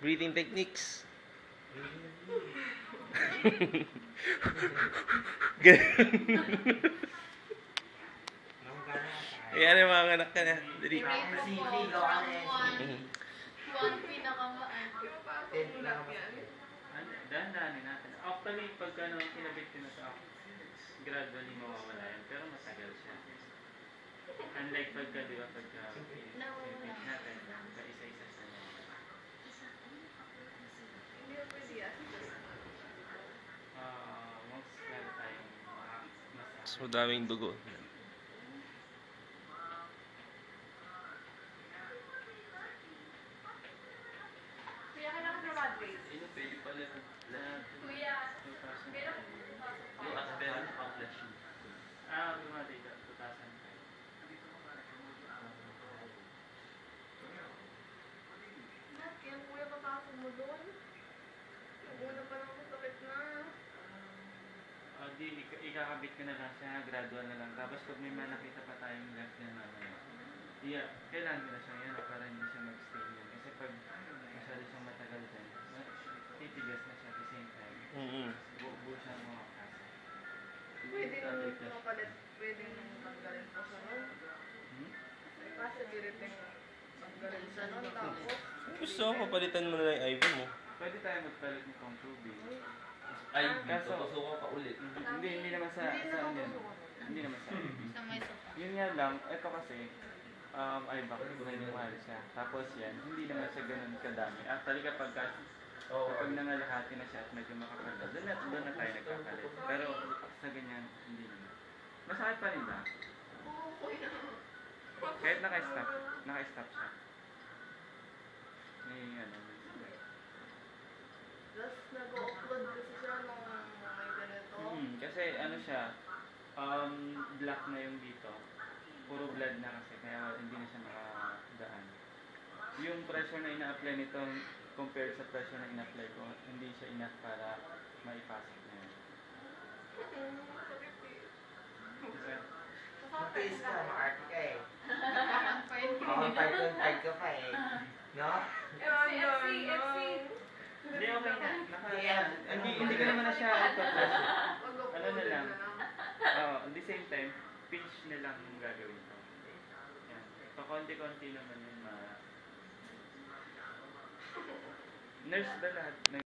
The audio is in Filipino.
Breathing techniques. Ayan yung mga anak ka na. Dali. One pinakamaan. Dahan-dahanin natin. Actually, pag kinabit ko na sa ako, gradually mawawala yan. Pero matagal siya. Unlike pagka, di ba, pagka pinipit natin, isa-isa sa niya. Hindi mo pwede yan. Once meron tayong massage. So, daming dugo. Kuya, kailangan ko graduate. Pwede pala lahat. Kuya, Graduate ka, 2005. Ba't kaya kuya papasok mo doon? Una pa lang sakit na. Di, ikakabit ko na lang siya, gradual na lang. Tapos pag may nakita pa tayong left na mamaya, kailangan ko na siya yan para hindi siya mag-stay yan. Kasi pag masyado siyang matagal dyan, titigas na siya at the same time. Buo siya ng mga kasa. Pwede nung makapalit, pwede nung tanggalin po siya nun. Possibility tanggalin siya nun. Tapos, Gusto ko, papalitan mo na lang yung IV mo. Pwede tayo magpalit nitong tubig. Ay, Kaso, tutusukan ka ulit. hindi naman sa ano yan. Hindi naman sa sa may sofa. Yun nga lang, ito kasi, ay bakit medyo mahal siya. Tapos yan, hindi naman siya ganun kadami. Actually kapag nangalahati na siya at medyo makapagdal, doon na tayo nagkakalit. Pero sa ganyan, hindi naman. Masakit pa rin ba? Oo, kuya. Kahit naka-stop siya. May ano. Tapos nag-upload kasi siya nung may ganito. Kasi ano siya, black na yung dito. Puro blood na kasi, kaya hindi na siya nakadaan. Yung pressure na ina-apply nito, compared sa pressure na ina-apply ko, hindi siya enough para maipasok na yun. Kasi, Matiis ka, maarte ka eh. Fine. Makapag-confide ka pa eh. No? FC. hindi okay na. Hindi ko naman na siya ito-pressure. Ano na lang. At the same time, pinch na lang yung gagawin ko. Yan. Pakonti-konti naman yung Nurse ba lahat?